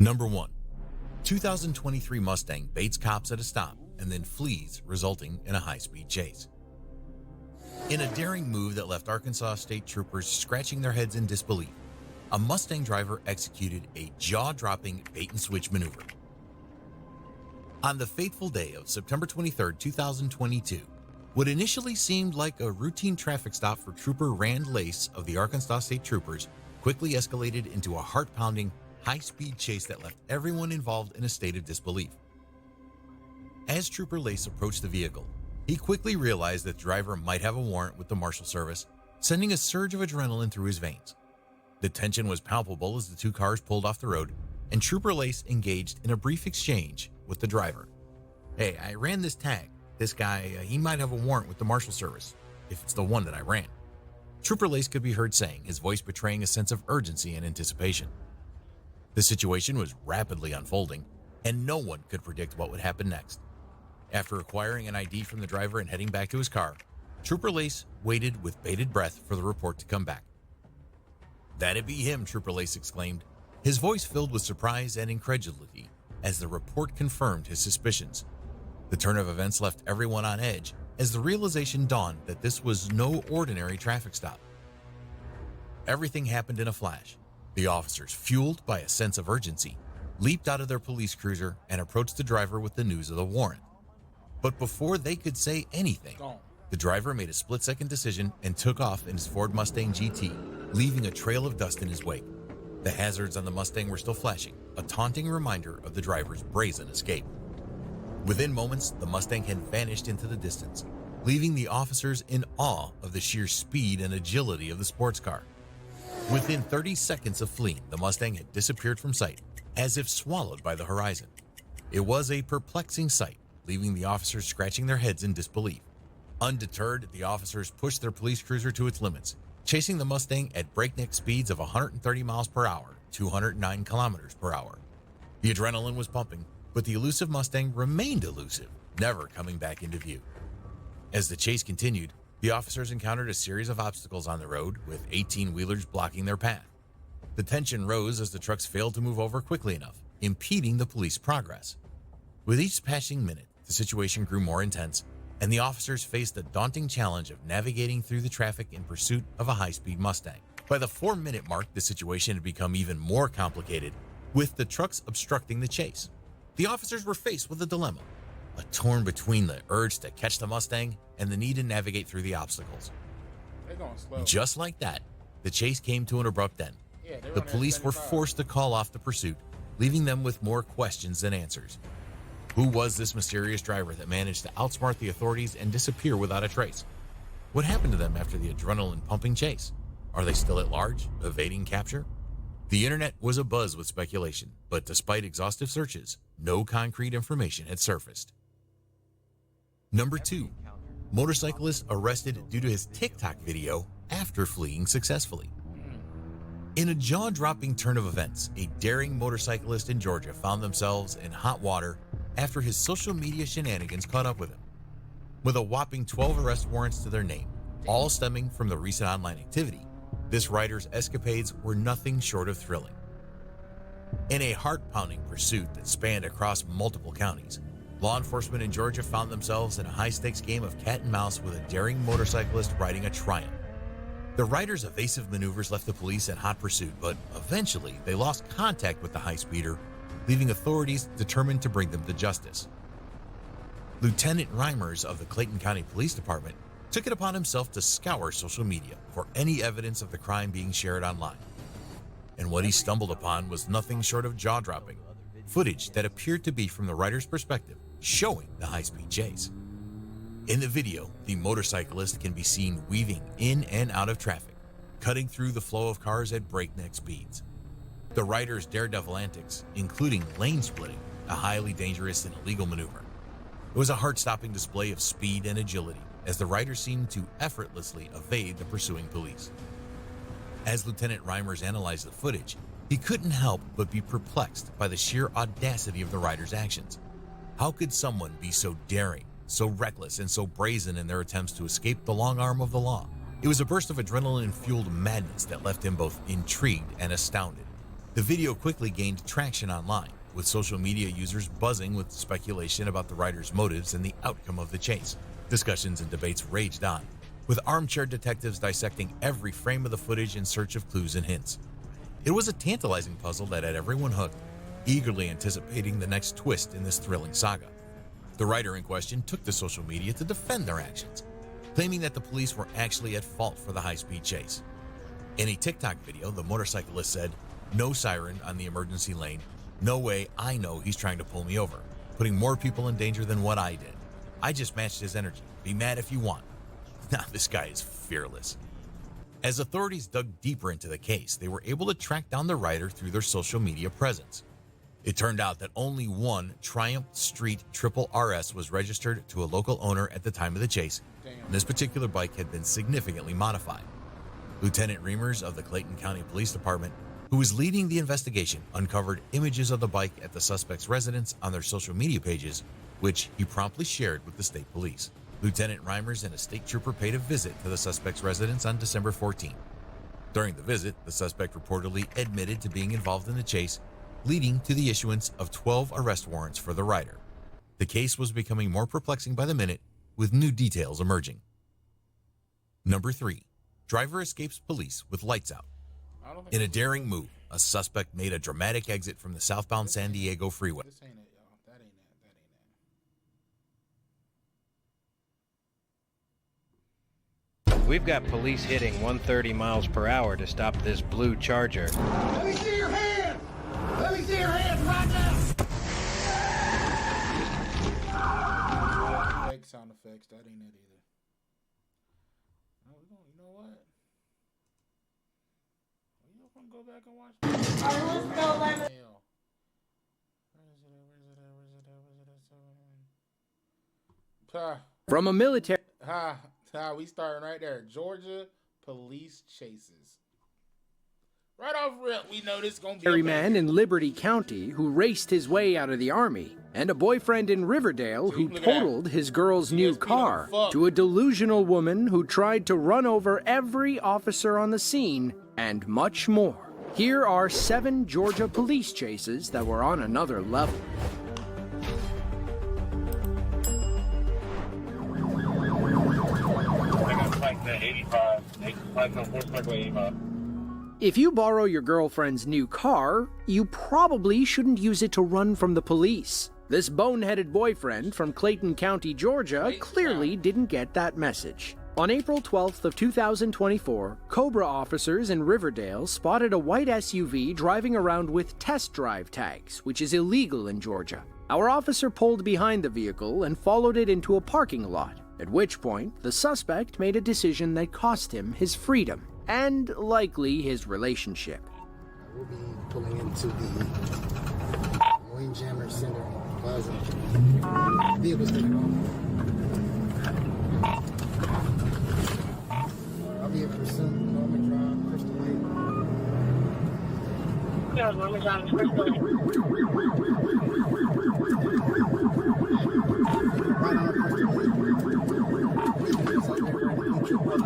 Number 1. 2023 Mustang baits cops at a stop and then flees, resulting in a high-speed chase. In a daring move that left Arkansas State Troopers scratching their heads in disbelief, a Mustang driver executed a jaw-dropping bait-and-switch maneuver. On the fateful day of September 23, 2022, what initially seemed like a routine traffic stop for Trooper Rand Lace of the Arkansas State Troopers quickly escalated into a heart-pounding, high-speed chase that left everyone involved in a state of disbelief. As Trooper Lace approached the vehicle, he quickly realized that the driver might have a warrant with the Marshal Service, sending a surge of adrenaline through his veins. The tension was palpable as the two cars pulled off the road, and Trooper Lace engaged in a brief exchange with the driver. "Hey, I ran this tag. This guy, he might have a warrant with the Marshal Service, if it's the one that I ran." Trooper Lace could be heard saying, his voice betraying a sense of urgency and anticipation. The situation was rapidly unfolding, and no one could predict what would happen next. After acquiring an ID from the driver and heading back to his car, Trooper Lace waited with bated breath for the report to come back. "That'd be him," Trooper Lace exclaimed, his voice filled with surprise and incredulity as the report confirmed his suspicions. The turn of events left everyone on edge as the realization dawned that this was no ordinary traffic stop. Everything happened in a flash. The officers, fueled by a sense of urgency, leaped out of their police cruiser and approached the driver with the news of the warrant. But before they could say anything, the driver made a split-second decision and took off in his Ford Mustang GT, leaving a trail of dust in his wake. The hazards on the Mustang were still flashing, a taunting reminder of the driver's brazen escape. Within moments, the Mustang had vanished into the distance, leaving the officers in awe of the sheer speed and agility of the sports car. Within 30 seconds of fleeing, the Mustang had disappeared from sight, as if swallowed by the horizon. It was a perplexing sight, leaving the officers scratching their heads in disbelief. Undeterred, the officers pushed their police cruiser to its limits, chasing the Mustang at breakneck speeds of 130 miles per hour, 209 kilometers per hour. The adrenaline was pumping, but the elusive Mustang remained elusive, never coming back into view. As the chase continued, the officers encountered a series of obstacles on the road, with 18-wheelers blocking their path. The tension rose as the trucks failed to move over quickly enough, impeding the police progress. With each passing minute, the situation grew more intense, and the officers faced the daunting challenge of navigating through the traffic in pursuit of a high-speed Mustang. By the 4-minute mark, the situation had become even more complicated, with the trucks obstructing the chase. The officers were faced with a dilemma, torn between the urge to catch the Mustang and the need to navigate through the obstacles. Just like that, the chase came to an abrupt end. The police were forced to call off the pursuit, leaving them with more questions than answers. Who was this mysterious driver that managed to outsmart the authorities and disappear without a trace? What happened to them after the adrenaline-pumping chase? Are they still at large, evading capture? The internet was abuzz with speculation, but despite exhaustive searches, no concrete information had surfaced. Number 2. Motorcyclist arrested due to his TikTok video after fleeing successfully. In a jaw-dropping turn of events, a daring motorcyclist in Georgia found themselves in hot water after his social media shenanigans caught up with him. With a whopping 12 arrest warrants to their name, all stemming from the recent online activity, this rider's escapades were nothing short of thrilling. In a heart-pounding pursuit that spanned across multiple counties, law enforcement in Georgia found themselves in a high-stakes game of cat and mouse with a daring motorcyclist riding a Triumph. The rider's evasive maneuvers left the police in hot pursuit, but eventually they lost contact with the high-speeder, leaving authorities determined to bring them to justice. Lieutenant Reimers of the Clayton County Police Department took it upon himself to scour social media for any evidence of the crime being shared online. And what he stumbled upon was nothing short of jaw-dropping, footage that appeared to be from the rider's perspective, showing the high-speed chase. In the video, the motorcyclist can be seen weaving in and out of traffic, cutting through the flow of cars at breakneck speeds. The rider's daredevil antics, including lane splitting, a highly dangerous and illegal maneuver. It was a heart-stopping display of speed and agility, as the rider seemed to effortlessly evade the pursuing police. As Lieutenant Reimers analyzed the footage, he couldn't help but be perplexed by the sheer audacity of the rider's actions. How could someone be so daring, so reckless, and so brazen in their attempts to escape the long arm of the law? It was a burst of adrenaline-fueled madness that left him both intrigued and astounded. The video quickly gained traction online, with social media users buzzing with speculation about the rider's motives and the outcome of the chase. Discussions and debates raged on, with armchair detectives dissecting every frame of the footage in search of clues and hints. It was a tantalizing puzzle that had everyone hooked, eagerly anticipating the next twist in this thrilling saga. The rider in question took to social media to defend their actions, claiming that the police were actually at fault for the high-speed chase. In a TikTok video, the motorcyclist said, "No siren on the emergency lane. No way, I know he's trying to pull me over, putting more people in danger than what I did. I just matched his energy. Be mad if you want." Now this guy is fearless. As authorities dug deeper into the case, they were able to track down the rider through their social media presence. It turned out that only one Triumph Street Triple RS was registered to a local owner at the time of the chase, and this particular bike had been significantly modified. Lieutenant Reimers of the Clayton County Police Department, who was leading the investigation, uncovered images of the bike at the suspect's residence on their social media pages, which he promptly shared with the state police. Lieutenant Reimers and a state trooper paid a visit to the suspect's residence on December 14. During the visit, the suspect reportedly admitted to being involved in the chase, leading to the issuance of 12 arrest warrants for the rider. The case was becoming more perplexing by the minute, with new details emerging. Number 3. Driver escapes police with lights out. In a daring move, a suspect made a dramatic exit from the southbound San Diego freeway. This ain't it, y'all. That ain't it. We've got police hitting 130 miles per hour to stop this blue Charger. Let me see your hands! Let me see your hands right now! Fake sound effects. That ain't it either. No, we gonna, you know what? You gonna go back and watch? Alright, let's go, Lemon. Hell. Where's it? From a military... We starting right there. Georgia police chases. Right off rip, we know this is going to be a man in Liberty County who raced his way out of the Army, and a boyfriend in Riverdale who totaled his girl's new car, to a delusional woman who tried to run over every officer on the scene, and much more. Here are 7 Georgia police chases that were on another level. If you borrow your girlfriend's new car, you probably shouldn't use it to run from the police. This boneheaded boyfriend from Clayton County, Georgia, clearly didn't get that message. On April 12th of 2024, Cobra officers in Riverdale spotted a white SUV driving around with test drive tags, which is illegal in Georgia. Our officer pulled behind the vehicle and followed it into a parking lot, at which point the suspect made a decision that cost him his freedom and likely his relationship. We'll be pulling into the Windjammer Center Plaza. Vehicle's taking off. I'll be able to pursue Norman Drive, Crystal Lake. Yeah, Norman Drive, Crystal Lake. Right on Crystal Lake. It's like they're ready to beat you up.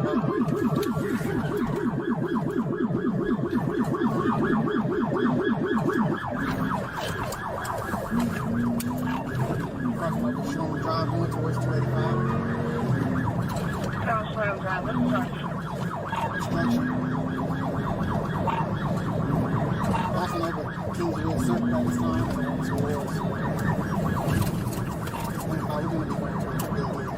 Norman Drive going towards 285. Norman Drive, what's the charge? Distraction. Passing over Kingsville Circle at this time towards 25. We're going to be going towards the building.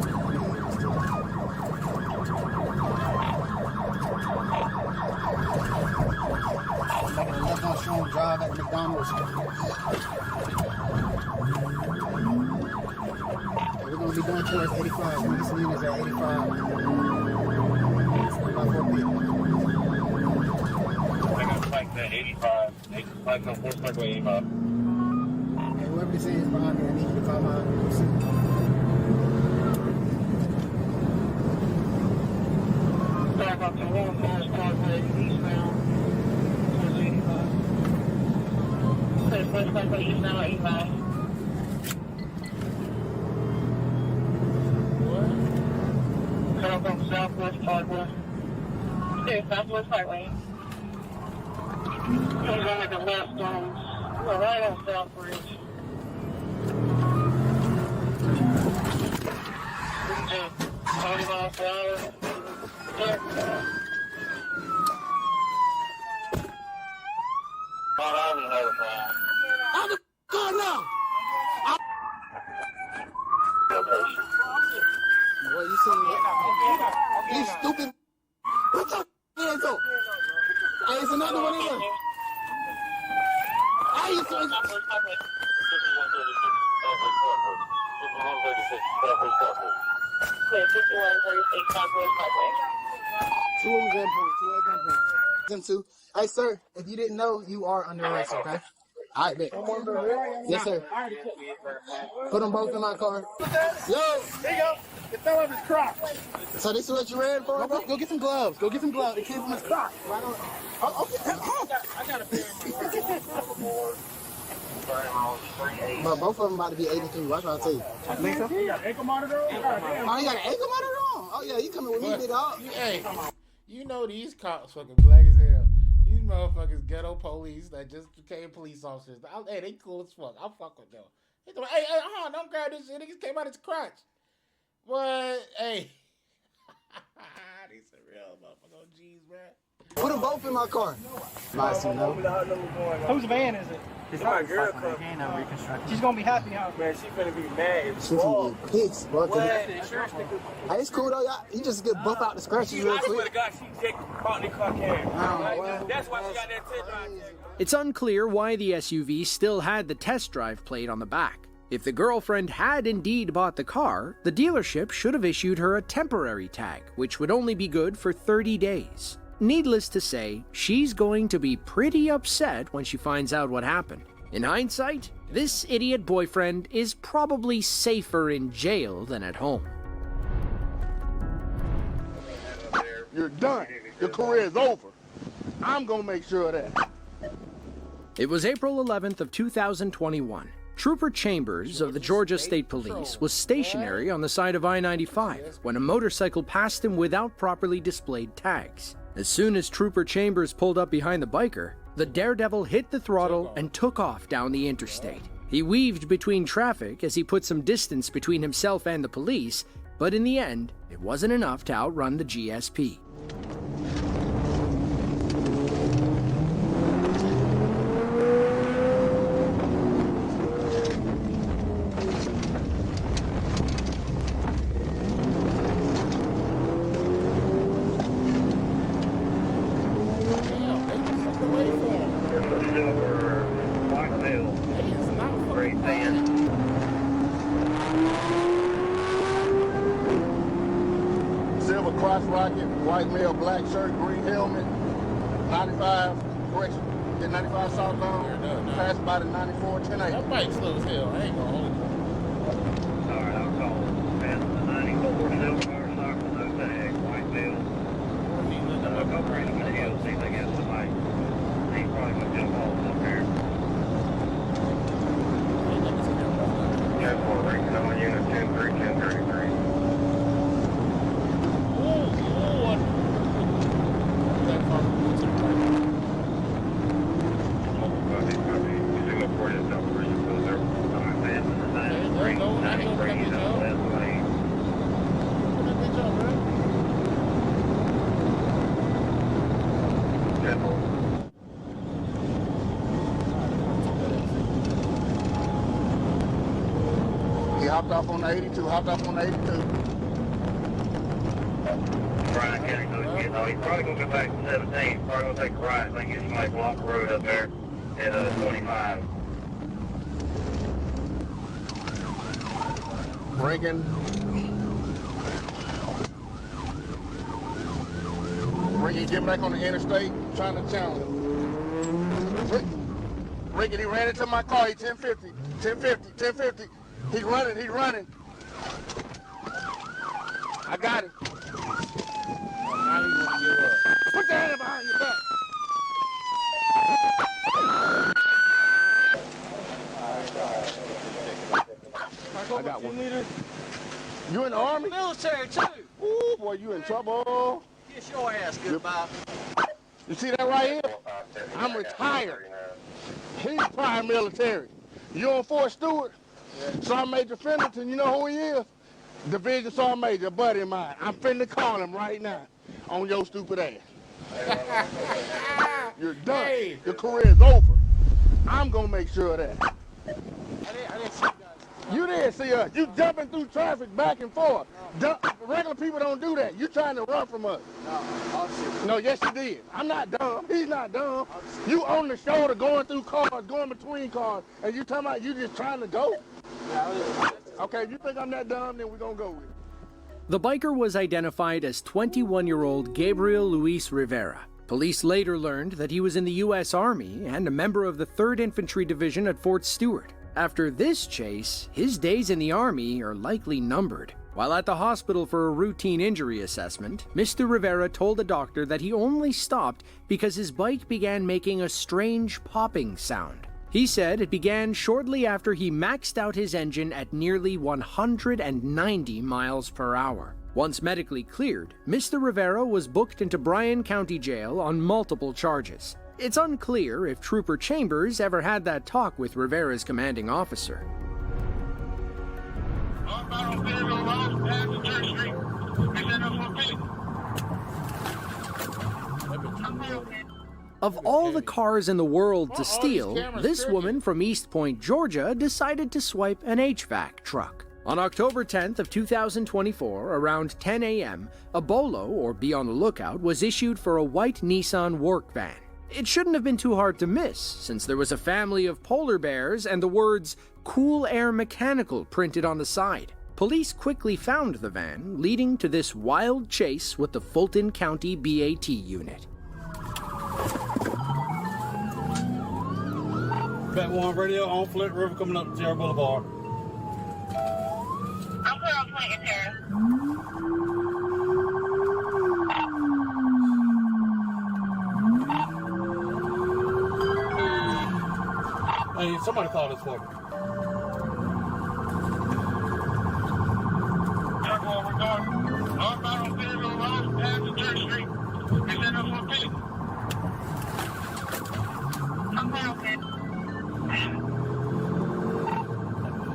Making a left on Sean Drive at McDonald's. We're going to be going towards 85. This mean is at 85. About 4 people. I got flagged at 85. They flagged on 4th Parkway 85. Hey, whoever this is behind me, I need you to call my seat. Back up to 1 Forest Parkway, eastbound, towards 85. Okay, Forest Parkway, eastbound, 85. Cut off on Southwest Parkway. Okay, Southwest Parkway. He's on the left right on South Bridge. Just 20 miles per hour. Yeah. Out the car now! Boy, you see me? You stupid. Put your hands up. Hey, it's another one in there. Hey, you see Two of them gunpoint. Them two. Hey, sir, if you didn't know, you are under arrest, okay? All right, bet. Yes, sir. Put them both in my car. Yo! There you go. It fell off his crotch. So this is what you ran for? Go get some gloves. Go get some gloves. It came from his crotch. Right on. Oh, okay. I got a pair But both of them about to be 83. Watch what I tell you. You got ankle monitor on? Oh, you got an ankle monitor on? Oh, yeah, you coming with me, big dog. Hey, you know these cops fucking black as hell. These motherfuckers ghetto police that just became police officers. Hey, they cool as fuck. I'll fuck with them. Hey, don't grab this shit. Niggas came out his crotch. But, hey. These are real motherfucking G's, man. Put them both in my car. Nice to know. Whose van is it? It's my girl car. She's gonna be happy, huh? Man, she finna be mad. She's gonna be pissed, bro. Hey, it's cool though, y'all. You just get buff out the scratches real I swear quick. to God, she take caught in the car cam. Well, That's why she got that test drive. It's unclear why the SUV still had the test drive plate on the back. If the girlfriend had indeed bought the car, the dealership should have issued her a temporary tag, which would only be good for 30 days. Needless to say, she's going to be pretty upset when she finds out what happened. In hindsight, this idiot boyfriend is probably safer in jail than at home. you're done. Your career is over. I'm gonna make sure of that. It was April 11th of 2021. Trooper Chambers of the Georgia State Police was stationary on the side of I-95 when a motorcycle passed him without properly displayed tags. As soon as Trooper Chambers pulled up behind the biker, the daredevil hit the throttle and took off down the interstate. He weaved between traffic as he put some distance between himself and the police, but in the end, it wasn't enough to outrun the GSP. Silver cross rocket, white male, black shirt, green helmet, 95, correction, get 95 southbound, passed by the 94, 1080. That bike's slow as hell. I ain't gonna hold it. Alright, I'll call past the 94 silver car stock with no tag, white male. I'll go bring him in the hill, see if they get somebody. He's probably gonna jump off up here. Careful, reaching on unit 10-3, 1033. He hopped off on the 82, hopped off on the 82. Brian County, he's probably going to go back to 17. He's probably going to take a right. I think he might block the road up there at 25. Breaking. Ricky, get back on the interstate, trying to challenge him. Ricky, he ran into my car, he 1050, 1050, 1050. He's running, he's running. I got him. Now he wanna give up. Put that hand behind your back. I got one. You in the army? Military too. Ooh, boy, you in trouble. Kiss your ass goodbye. You see that right here? I'm retired. He's prime military. You on Fort Stewart? Sergeant Major Fennerton, you know who he is? Division Sergeant Major, a buddy of mine. I'm finna call him right now on your stupid ass. You're done. Hey. Your career is over. I'm gonna make sure of that. I didn't see you guys. You didn't see us. You jumping through traffic back and forth. Regular people don't do that. You trying to run from us. No, yes you did. I'm not dumb. He's not dumb. You on the shoulder going through cars, going between cars, and you talking about you just trying to go? Okay, if you think I'm that dumb, then we're gonna go with it. The biker was identified as 21-year-old Gabriel Luis Rivera. Police later learned that he was in the U.S. Army and a member of the 3rd Infantry Division at Fort Stewart. After this chase, his days in the Army are likely numbered. While at the hospital for a routine injury assessment, Mr. Rivera told a doctor that he only stopped because his bike began making a strange popping sound. He said it began shortly after he maxed out his engine at nearly 190 miles per hour. Once medically cleared, Mr. Rivera was booked into Bryan County Jail on multiple charges. It's unclear if Trooper Chambers ever had that talk with Rivera's commanding officer. Of all the cars in the world to steal, this woman from East Point, Georgia, decided to swipe an HVAC truck. On October 10th of 2024, around 10 a.m., a bolo, or be on the lookout, was issued for a white Nissan work van. It shouldn't have been too hard to miss, since there was a family of polar bears and the words "Cool Air Mechanical" printed on the side. Police quickly found the van, leading to this wild chase with the Fulton County BAT unit. Bat 1 radio on Flint River coming up to Terra Boulevard. I'm clear on Flint and Terra. Hey, somebody call this for me. Airport, we're going northbound on Fayetteville Road, past the Church Street. It's in the 14. I'm clear on Flint.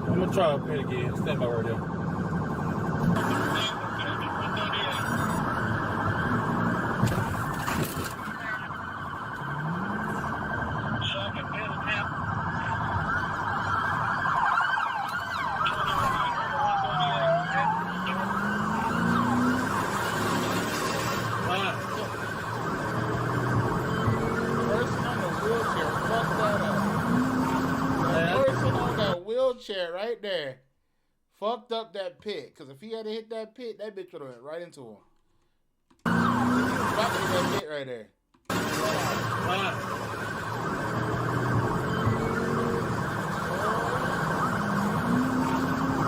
I'm gonna try up here again. Stand by right there. Chair right there fucked up that pit, because if he had hit that pit, that bitch would have went right into him. He was about to hit that pit right there.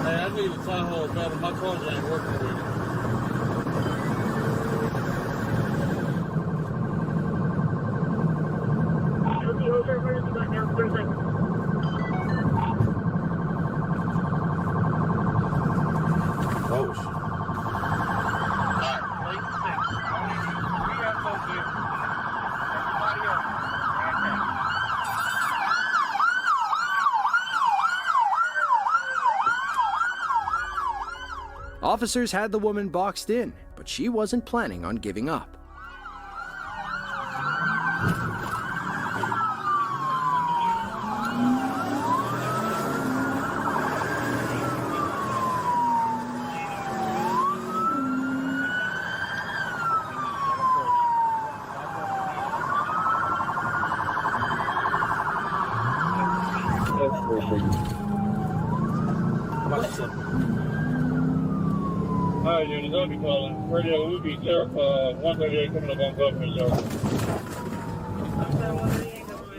Hey, I need a tie hole battle. My charger ain't working with it. Oh, shit. Officers had the woman boxed in, but she wasn't planning on giving up. Hi, unit. I'll be calling. Radio will be 138 coming up on Government Circle.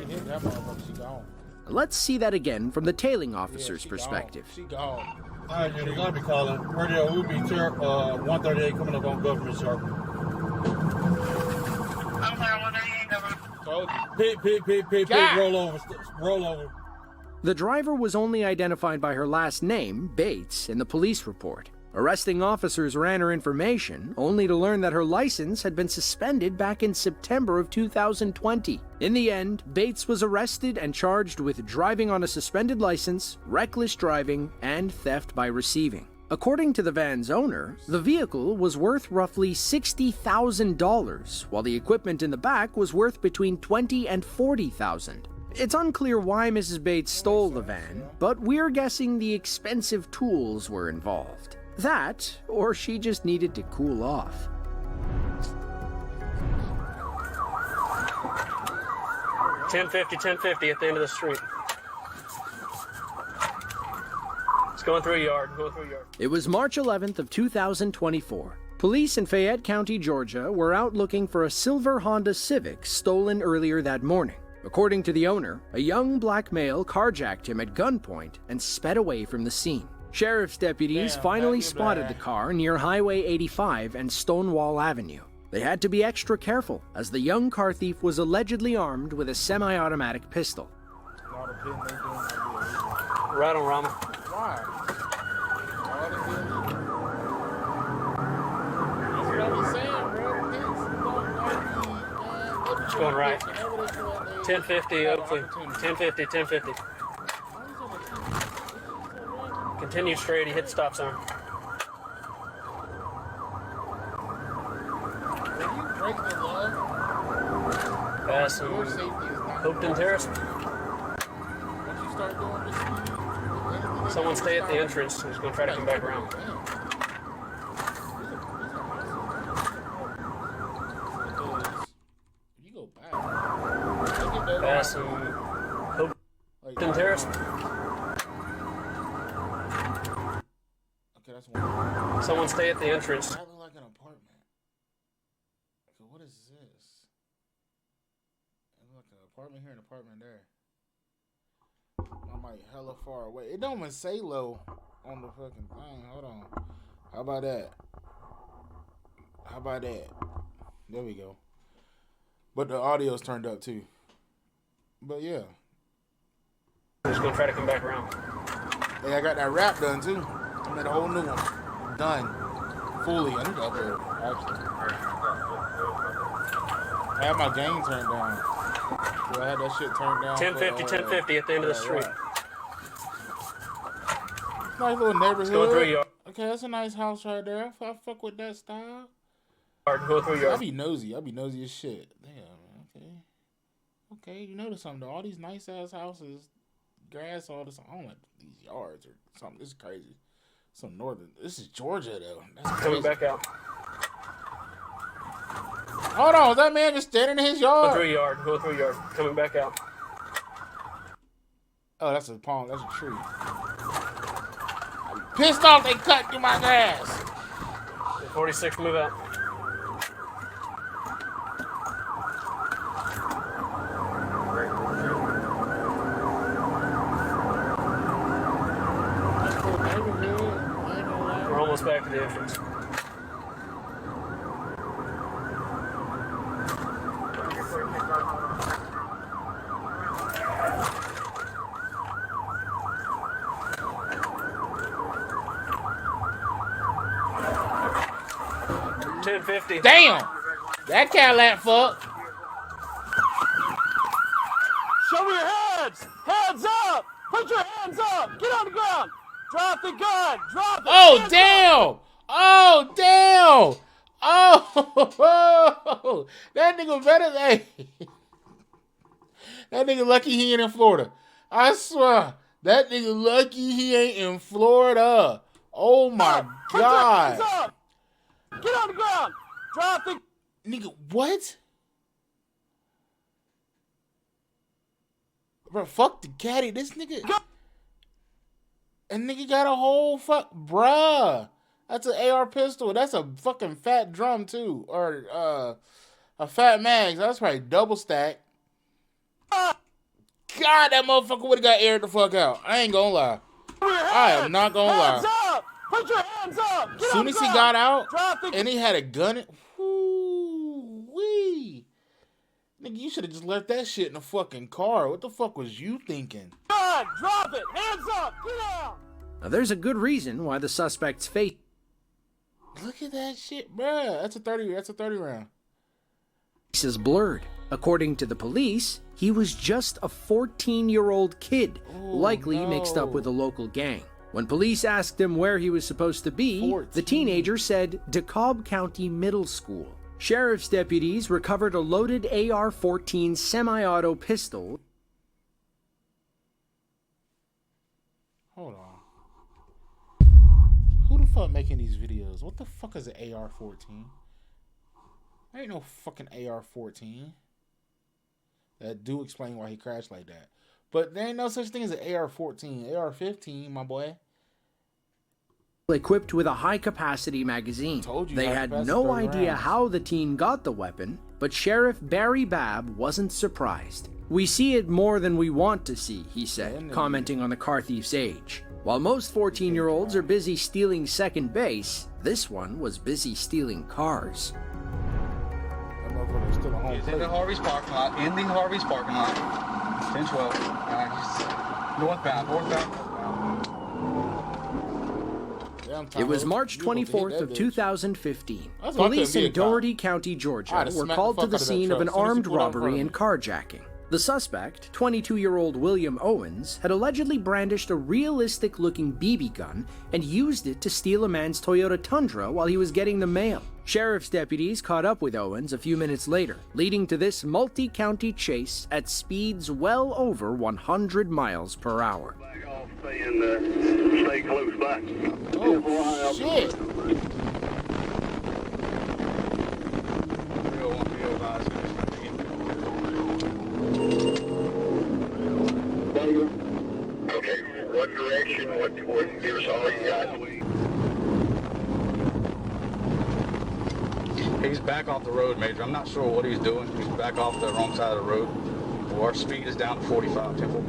Hit that motherfucker, she gone. Let's see that again from the tailing officer's perspective. She gone. All right, unit. I'll be calling. Radio will be 138 coming up on Government Circle. I'm clear on 138, Government. Told you. Pit, God. roll over. The driver was only identified by her last name, Bates, in the police report. Arresting officers ran her information, only to learn that her license had been suspended back in September of 2020. In the end, Bates was arrested and charged with driving on a suspended license, reckless driving, and theft by receiving. According to the van's owner, the vehicle was worth roughly $60,000, while the equipment in the back was worth between $20,000 and $40,000. It's unclear why Mrs. Bates stole the van, but we're guessing the expensive tools were involved. That, or she just needed to cool off. $10.50 at the end of the street. It's going through a yard, It was March 11th of 2024. Police in Fayette County, Georgia were out looking for a silver Honda Civic stolen earlier that morning. According to the owner, a young black male carjacked him at gunpoint and sped away from the scene. Sheriff's deputies finally spotted the car near Highway 85 and Stonewall Avenue. They had to be extra careful, as the young car thief was allegedly armed with a semi-automatic pistol. Right on, Rama. Why? It's going right. 1050, Oakley. 1050. Continue straight, he hit the stop sign. Passing Hopeton Terrace. Someone stay at the entrance. He's going to try to come back around. Passing Hopeton Terrace. Okay, that's one. Someone stay at the entrance. That look like an apartment. Okay, what is this? It look like an apartment here and an apartment there. I'm like hella far away. It don't even say low on the fucking thing. Hold on. How about that? There we go. But the audio's turned up too. But yeah. Just gonna try to come back around. Hey, I got that rap done too. I made a whole new one. Done. Fully. I need to upload it, actually. I had my gain turned down. So I had that shit turned down. 1050 at the end of the street. Nice little neighborhood. Going through a yard. Okay, that's a nice house right there. I fuck with that style. Go through a yard. I be nosy as shit. Damn, okay. Okay, you notice something though. All these nice ass houses, grass, all this. I don't like these yards or something. This is crazy. Some northern. This is Georgia though. That's crazy. Coming back out. Hold on, is that man just standing in his yard? Go through a yard. Coming back out. Oh, that's a palm. That's a tree. I'm pissed off they cut through my grass. 46, move out. We're almost back to the entrance. $10.50. Damn! That Cadillac fuck. Show me your hands! Hands up! Put your hands up! Get on the ground! Drop the gun! Drop it! Oh, damn! Oh, damn! Oh, that nigga better than. That nigga lucky he ain't in Florida. I swear. That nigga lucky he ain't in Florida. Oh, my God. Put your hands up! Get on the ground! Drop the... Nigga, what? Bro, fuck the caddy. This nigga... And nigga got a whole fuck... Bruh. That's an AR pistol. That's a fucking fat drum, too. Or, a fat mags. That's probably double stack. God, that motherfucker would've got aired the fuck out. I ain't gonna lie. I am not gonna lie. Up! Put your hands up! Get As soon as he got out, and he had a gun, whoo-wee. Nigga, you should have just left that shit in the fucking car. What the fuck was you thinking? God, drop it! Hands up! Get down! Now, there's a good reason why the suspect's fate. Look at that shit, bruh. That's a 30. That's a 30 round. Is blurred. According to the police, he was just a 14-year-old kid, likely mixed up with a local gang. When police asked him where he was supposed to be, the teenager said DeKalb County Middle School. Sheriff's deputies recovered a loaded AR-14 semi-auto pistol. Hold on. Who the fuck making these videos? What the fuck is an AR-14? There ain't no fucking AR-14. That do explain why he crashed like that. But there ain't no such thing as an AR-14. AR-15, my boy. Equipped with a high-capacity magazine. They had no idea how the teen got the weapon, but Sheriff Barry Babb wasn't surprised. "We see it more than we want to see," he said, commenting on the car thief's age. While most 14-year-olds are busy stealing second base, this one was busy stealing cars. He's in the Harvey's parking lot, ending Harvey's parking lot. 10-12. Northbound. It was March 24th of 2015. Police in Doherty County, Georgia were called to the scene of an armed robbery and carjacking. The suspect, 22-year-old William Owens, had allegedly brandished a realistic-looking BB gun and used it to steal a man's Toyota Tundra while he was getting the mail. Sheriff's deputies caught up with Owens a few minutes later, leading to this multi-county chase at speeds well over 100 miles per hour. Stay close by. Oh, shit. Okay, what direction? What here's all you got? He's back off the road, Major. I'm not sure what he's doing. He's back off the wrong side of the road. Our speed is down to 45, Temple.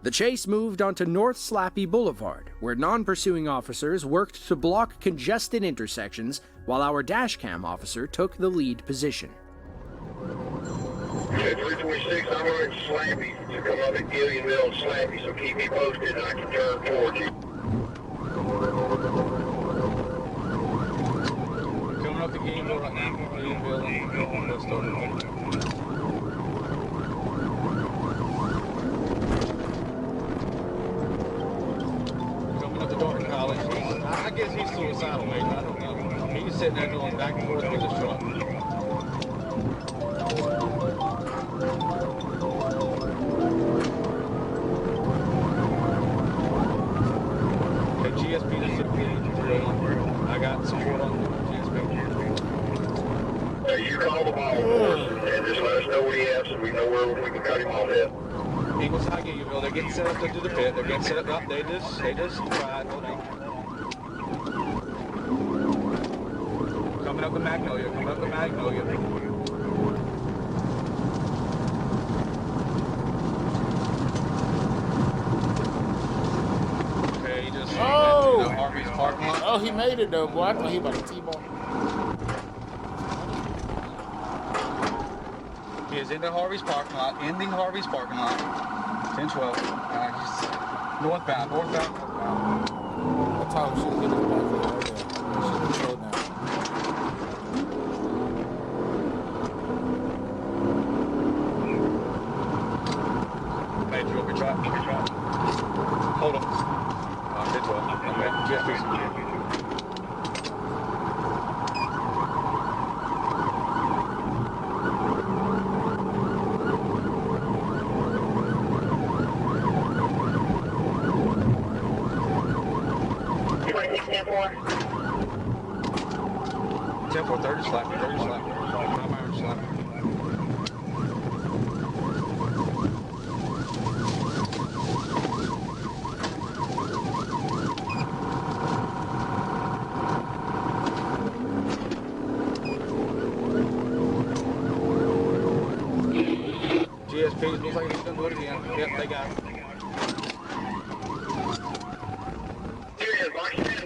The chase moved onto North Slappy Boulevard, where non-pursuing officers worked to block congested intersections while our dashcam officer took the lead position. 326, I'm running Slappy to come up at Gillianville and Slappy, so keep me posted and I can turn towards you. Coming up to Gillianville right now. Gillianville and let's start it. Coming up to Darton College. I guess he's suicidal, Major. I don't know. He's sitting there going back and forth with his truck. GSP, this is I got support on GSP. You call the ball for us and just let us know where he is so we know where we can cut him off at. Eagles High Gillianville, they're getting set up to do the pit. They're getting set up. They just tried. Hold on. Coming up to Magnolia. Oh, he made it though, boy. I thought he about to T-bone. He is in the Harvey's parking lot, ending Harvey's parking lot. 10-12. He's northbound. That's how we should get his back there. Right there. He should be slowed down. Major, you try. Hold on. 10-12. Okay. GSP. Tempo 30 slap. Primary slap. GSP looks like he's gonna do it again. Yep, they got it. Here he is, box him in.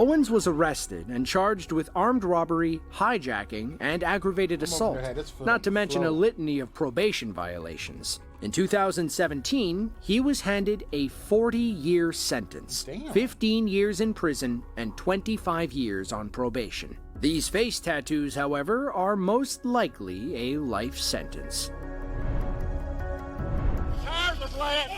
Owens was arrested and charged with armed robbery, hijacking, and aggravated assault, not to mention a litany of probation violations. In 2017, he was handed a 40-year sentence, 15 years in prison, and 25 years on probation. These face tattoos, however, are most likely a life sentence. Tires are flat.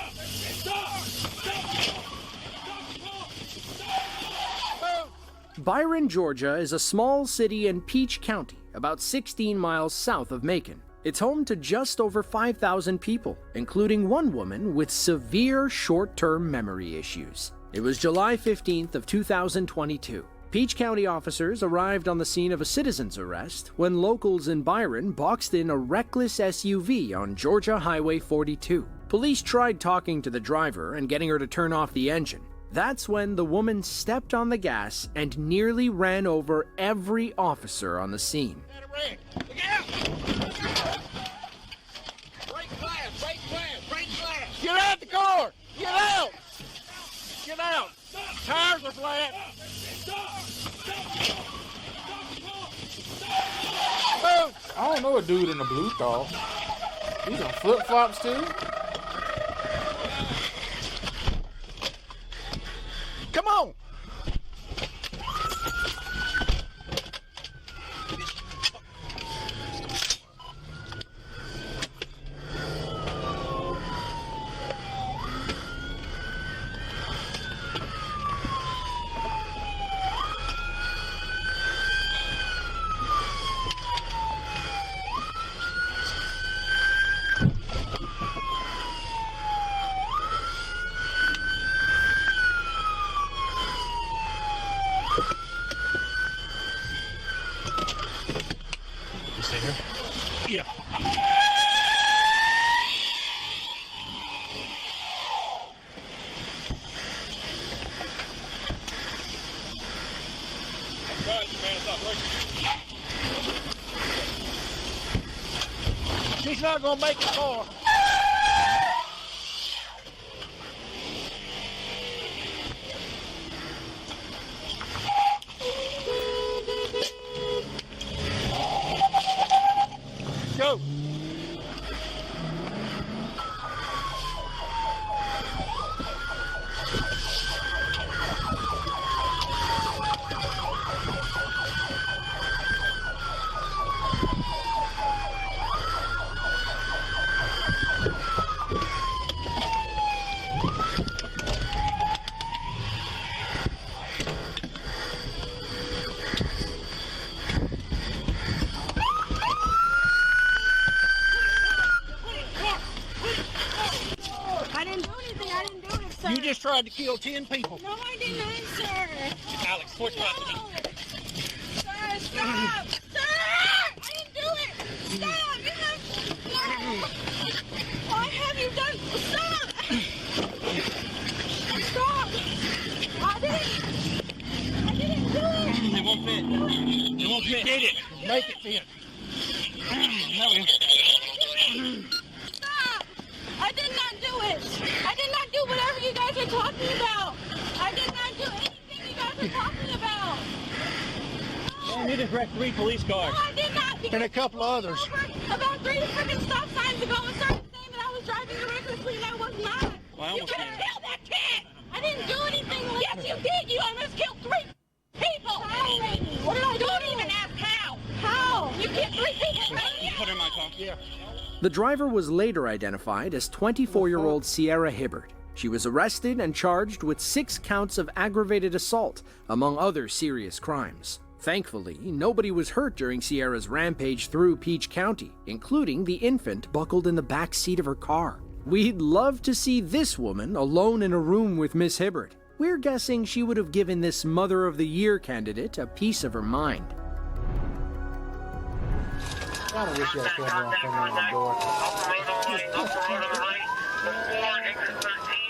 Byron, Georgia is a small city in Peach County, about 16 miles south of Macon. It's home to just over 5,000 people, including one woman with severe short-term memory issues. It was July 15th of 2022. Peach County officers arrived on the scene of a citizen's arrest when locals in Byron boxed in a reckless SUV on Georgia Highway 42. Police tried talking to the driver and getting her to turn off the engine. That's when the woman stepped on the gas and nearly ran over every officer on the scene. Get out the car! Get out! Get out! Tires are flat! I don't know a dude in a blue thought. These are flip-flops too. Come on! Yeah. She's not gonna make it far. Go. You just tried to kill 10 people. No, I did not, sir. Alex, switch back to me. Sir, stop! Sir! I didn't do it! Stop! You have... Why have you done... Stop! Stop! I didn't do it! It won't fit. It won't fit. Get it. Make it fit. No. Stop! I did not do it! I did not do whatever you guys are talking about! I did not do anything you guys are talking about! Man, you just wrecked 3 police cars. No, I did not! And a couple others. About 3 freaking stop signs ago and started saying that I was driving recklessly and I was not! Well, You could have killed that kid! I didn't do anything like Yes, you did! You almost killed 3 people! What did I do? Don't even ask how! How? You killed 3 people! Put her in my car. Yeah. The driver was later identified as 24-year-old Sierra Hibbert. She was arrested and charged with 6 counts of aggravated assault, among other serious crimes. Thankfully, nobody was hurt during Sierra's rampage through Peach County, including the infant buckled in the back seat of her car. We'd love to see this woman alone in a room with Miss Hibbert. We're guessing she would have given this Mother of the Year candidate a piece of her mind. I don't wish you had a camera on my door.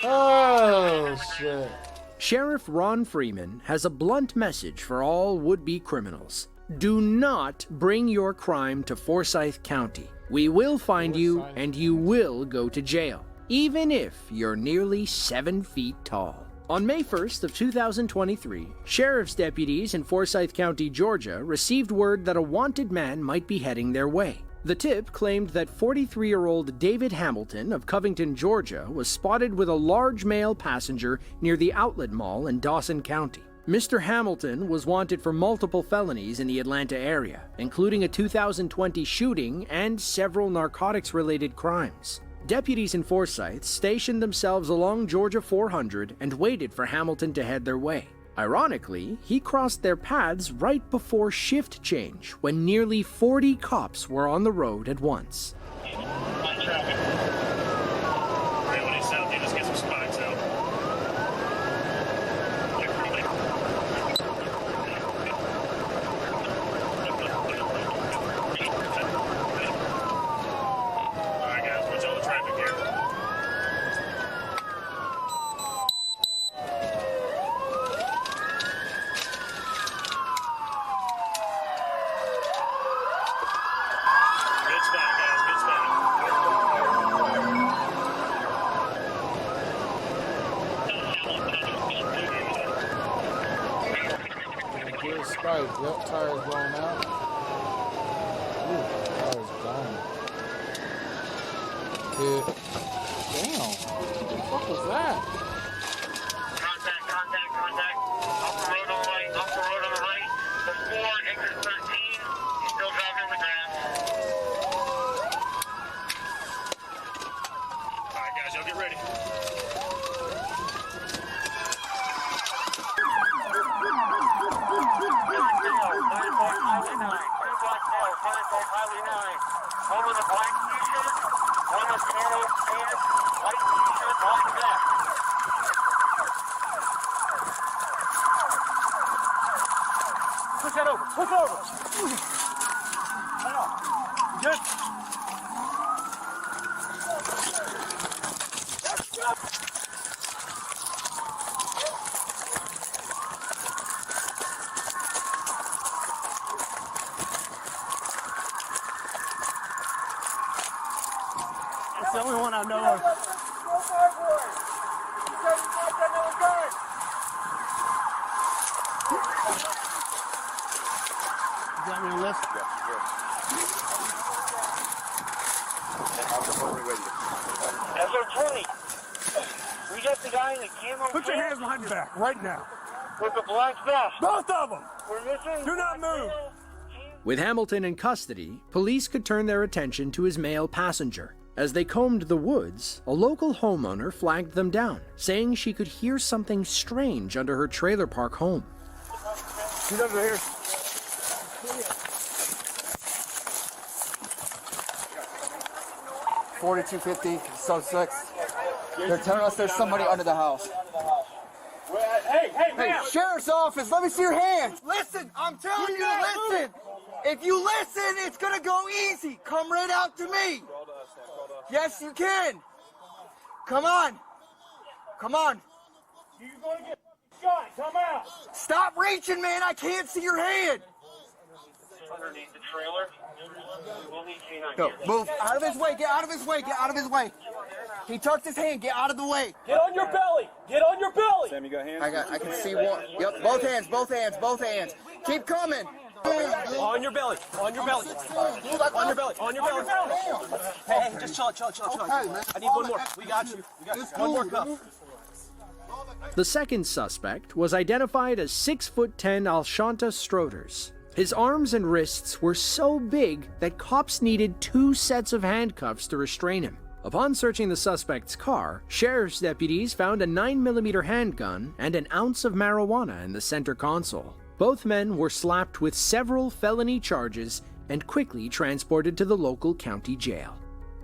Oh, shit. Sheriff Ron Freeman has a blunt message for all would-be criminals. Do not bring your crime to Forsyth County. We will find you and you will go to jail, even if you're nearly 7 feet tall. On May 1st of 2023, sheriff's deputies in Forsyth County, Georgia, received word that a wanted man might be heading their way. The tip claimed that 43-year-old David Hamilton of Covington, Georgia, was spotted with a large male passenger near the Outlet Mall in Dawson County. Mr. Hamilton was wanted for multiple felonies in the Atlanta area, including a 2020 shooting and several narcotics-related crimes. Deputies in Forsyth stationed themselves along Georgia 400 and waited for Hamilton to head their way. Ironically, he crossed their paths right before shift change, when nearly 40 cops were on the road at once. On traffic. Right when he's south, you just get some spikes out. Alright guys, watch all the traffic here. Good spot, guys. Good spot. Good spike. Yep, tire's blown out. Ooh, tire's gone. Damn. What the fuck was that? Contact. Off the road on the right. Before exit 13. He's still driving in the grass. Alright guys, y'all get ready. One with a black t-shirt, one with yellow pants, white t-shirt, black vest. Push that over. Push over. Hang on. Good. It's the only one I know of. You got me on list? SO20. We got the guy in the camo. Put your hands behind your back right now. With the black vest. Both of them. We're missing. Do not move. With Hamilton in custody, police could turn their attention to his male passenger. As they combed the woods, a local homeowner flagged them down, saying she could hear something strange under her trailer park home. She's over here. $42.50, suspects. They're telling us there's somebody under the house. Hey, Hey, sheriff's office, let me see your hands. Listen, I'm telling you to listen. If you listen, it's gonna go easy. Come right out to me. Yes, you can. Come on. Come on. You're going to get shot. Come out. Stop reaching, man. I can't see your hand. Underneath the trailer. We'll need K9 Go, here. move. Out of his way. Get out of his way. Get out of his way. He tucked his hand. Get out of the way. Get on your belly. Get on your belly. Sam, you got hands? I can see one. Yep, both hands, both hands, both hands. Keep coming. On your belly. On your belly. On your belly. On your belly. Hey, just chill. I need one more. We got you. One more cup. The second suspect was identified as 6'10" Alshanta Stroders. His arms and wrists were so big that cops needed 2 sets of handcuffs to restrain him. Upon searching the suspect's car, sheriff's deputies found a 9mm handgun and an ounce of marijuana in the center console. Both men were slapped with several felony charges and quickly transported to the local county jail.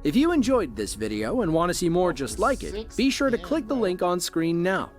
If you enjoyed this video and want to see more just like it, be sure to click the link on screen now.